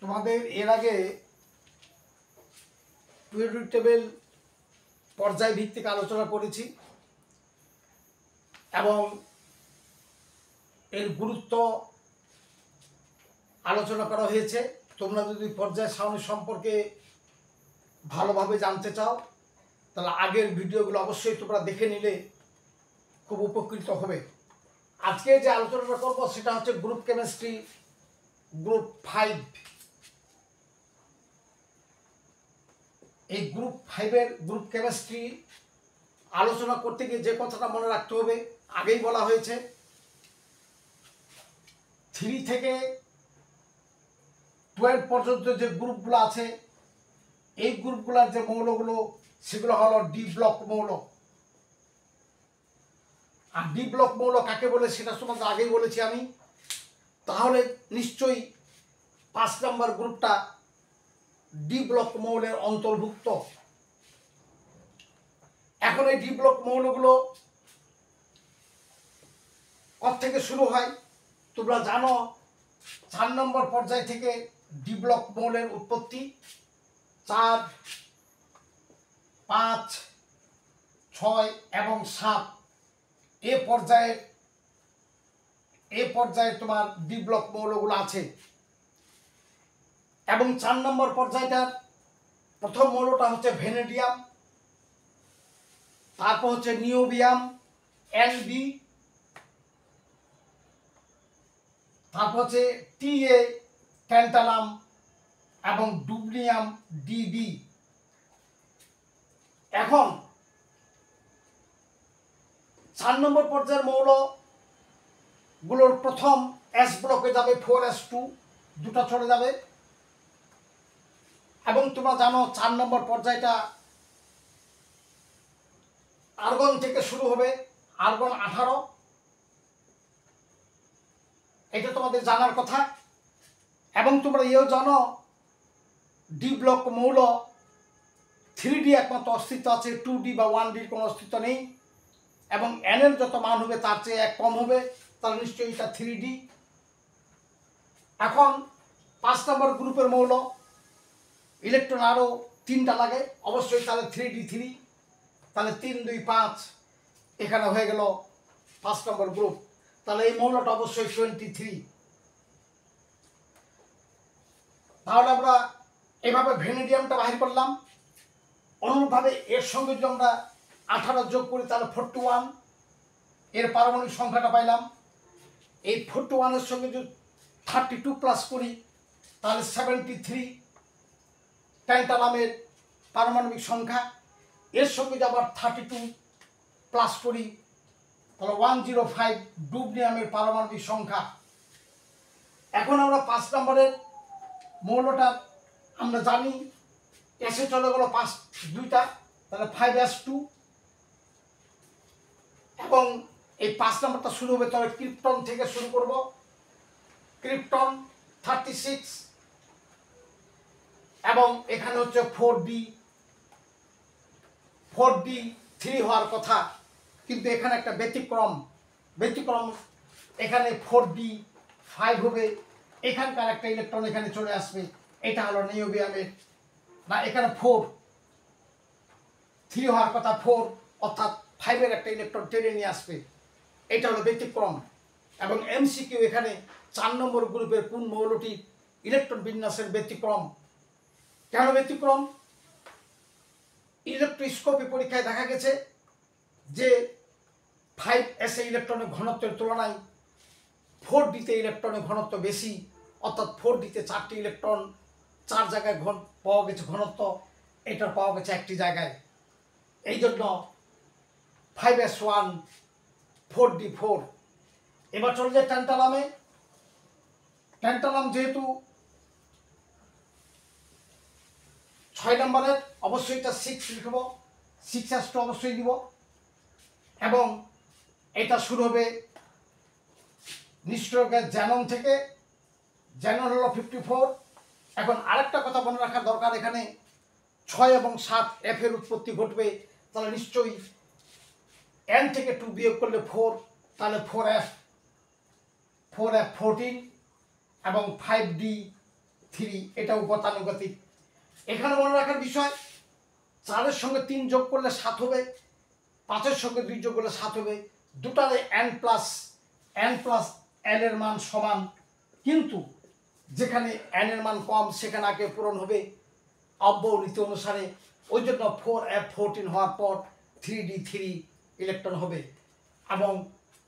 তোমাদের এর আগে পিরিয়ডিক টেবিল পর্যায় ভিত্তিক আলোচনা করেছি এবং এর গুরুত্ব আলোচনা করা হয়েছে। তোমরা যদি পর্যায় সারণী সম্পর্কে ভালোভাবে জানতে চাও তাহলে আগের ভিডিওগুলো অবশ্যই তোমরা দেখে নিলে খুব উপকৃত হবে। আজকে যে আলোচনাটা করব সেটা হচ্ছে গ্রুপ কেমিস্ট্রি গ্রুপ 5। এই গ্রুপ 5-এর গ্রুপ কেমিস্ট্রি আলোচনা করতে গিয়ে যে কথাটা মনে রাখতে হবে, আগেই বলা হয়েছে 3 থেকে 12 পর্যন্ত যে গ্রুপগুলো আছে এই গ্রুপগুলোর যে মৌলগুলো সেগুলো হলো ডি ব্লক মৌল। আর ডি ব্লক মৌল কাকে বলে সেটা তোমাকে আগেই বলেছি আমি। তাহলে নিশ্চয়ই 5 নম্বর গ্রুপটা ডি ব্লক মৌলের অন্তর্ভুক্ত। এখন এই ডি ব্লক মৌলগুলো কত থেকে শুরু হয় তোমরা জানো। 4 নম্বর পর্যায় থেকে ডি ব্লক মৌলের উৎপত্তি। 4, 5, 6 এবং 7 এ পর্যায়ে তোমার ডি ব্লক মৌলগুলো আছে। এবং 4 নম্বর পর্যায়টার প্রথম মৌলটা হচ্ছে ভ্যানেডিয়াম, তারপর হচ্ছে নিওবিয়াম NB, তারপর হচ্ছে TA ট্যান্টালাম এবং ডুবনিয়াম DB। এখন 4 নম্বর পর্যায়ের মৌলগুলোর প্রথম S ব্লকে যাবে 4s2, দুটো চলে যাবে। এবং তোমরা জানো 4 নম্বর পর্যায়টা আর্গন থেকে শুরু হবে, আর্গন 18। এটা তোমাদের জানার কথা। এবং তোমরা এও জানো ডি ব্লক মৌল 3D একমাত্র অস্তিত্ব আছে, 2D বা 1Dর কোনো অস্তিত্ব নেই। এবং N এর যত মান হবে তার চেয়ে 1 কম হবে, তাহলে নিশ্চয়ই এটা 3D। এখন 5 নম্বর গ্রুপের মৌল ইলেকট্রন আরও 3টা লাগে, অবশ্যই তাহলে 3D3, তাহলে 3, 2, 5 এখানে হয়ে গেল 5 নম্বর গ্রুপ। তাহলে এই মৌলটা অবশ্যই 23। তাহলে আমরা এভাবে ভ্যানেডিয়ামটা বাহির করলাম। অনুরূপভাবে এর সঙ্গে যদি আমরা 18 যোগ করি তাহলে 41 এর পারমাণবিক সংখ্যাটা পাইলাম। এই 41-এর সঙ্গে যদি 32 প্লাস করি তাহলে 73 ট্যান্টালামের পারমাণবিক সংখ্যা। এর সঙ্গে যদি আবার 32 প্লাস করি তাহলে 105 ডুবনিয়ামের পারমাণবিক সংখ্যা। এখন আমরা 5 নম্বরের মৌলটা আমরা জানি এসে চলে গেল 2টা, তাহলে 5s2। এবং এই 5 নম্বরটা শুরু হবে, তবে ক্রিপ্টন থেকে শুরু করব। ক্রিপ্টন 36 এবং এখানে হচ্ছে 4d3 হওয়ার কথা, কিন্তু এখানে একটা ব্যতিক্রম এখানে 4d5 হবে। এখানকার একটা ইলেকট্রন এখানে চলে আসবে, এটা হলো নিওবিয়ামের না, এখানে 3 হওয়ার কথা 4, অর্থাৎ 5-এর একটা ইলেকট্রন টেনে নিয়ে আসবে, এটা হলো ব্যতিক্রম। এবং MCQ এখানে 4 নম্বর গ্রুপের কোন মৌলটি ইলেকট্রন বিন্যাসের ব্যতিক্রম। কেন ব্যতিক্রম? ইলেকট্রোস্কোপি পরীক্ষায় দেখা গেছে যে 5s ইলেকট্রনের ঘনত্বের তুলনায় 4d-তে ইলেকট্রনের ঘনত্ব বেশি, অর্থাৎ 4d-তে 4টি ইলেকট্রন 4 জায়গায় পাওয়া গেছে ঘনত্ব, এটার পাওয়া গেছে একটি জায়গায়। এই জন্য 5s1 4d4। এবার চলে যায় ট্যান্টালামে। ট্যান্টালাম যেহেতু 6 নম্বরের, অবশ্যই এটা 6 লিখব, 6s2 অবশ্যই দিব। এবং এটা শুরু হবে নিষ্ক্রিয় গ্যাস জ্যানন থেকে। জ্যানন হলো 54। এখন আরেকটা কথা মনে রাখা দরকার, এখানে 6 এবং 7 F-এর উৎপত্তি ঘটবে, তাহলে নিশ্চয়ই N থেকে 2 বিয়োগ করলে 4, তাহলে 4F 14 এবং 5D 3 এটাও গতানুগতিক। এখানে মনে রাখার বিষয় 4-এর সঙ্গে 3 যোগ করলে 7 হবে, 5-এর সঙ্গে 2 যোগ করলে 7 হবে, দুটারে n প্লাস l এর মান সমান, কিন্তু যেখানে n এর মান কম সেখানে আগে পূরণ হবে অব্যয় নীতি অনুসারে। ওই জন্য 4f14 হওয়ার পর 3d3 ইলেকট্রন হবে। এবং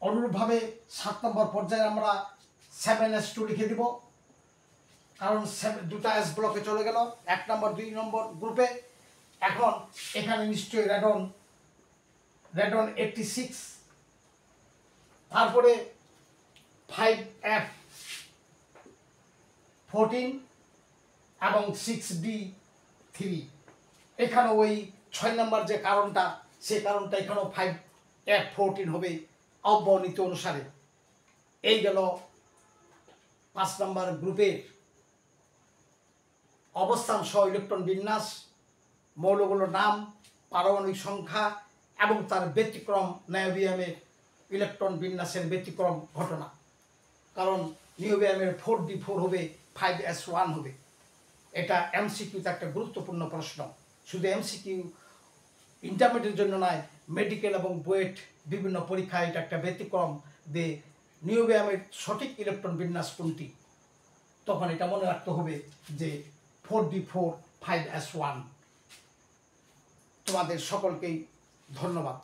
অনুরূপভাবে 7 নম্বর পর্যায়ে আমরা 7s2 লিখে দিব, কারণ দুটা এস ব্লকে চলে গেল 1 নম্বর 2 নম্বর গ্রুপে। এখন এখানে নিশ্চয়ই রেডন 86, তারপরে 5f14 এবং 6d3। এখানে ওই 6 নম্বর যে কারণটা, সেই কারণটা এখানেও 5f14 হবে অব্যয় নীতি অনুসারে। এই গেল 5 নম্বর গ্রুপের অবস্থান সহ ইলেকট্রন বিন্যাস, মৌলগুলোর নাম, পারমাণবিক সংখ্যা এবং তার ব্যতিক্রম, নিওবিয়ামের ইলেকট্রন বিন্যাসের ব্যতিক্রম ঘটনা। কারণ নিওবিয়ামের 4d4 হবে, 5s1 হবে। এটা এমসিকিউতে একটা গুরুত্বপূর্ণ প্রশ্ন। শুধু এমসিকিউ ইন্টারমিডিয়েটের জন্য নয়, মেডিকেল এবং বুয়েট বিভিন্ন পরীক্ষায় এটা একটা ব্যতিক্রম যে নিওবিয়ামের সঠিক ইলেকট্রন বিন্যাস কোনটি। তখন এটা মনে রাখতে হবে যে 4d4 5s1। তোমাদের সকলকেই ধন্যবাদ।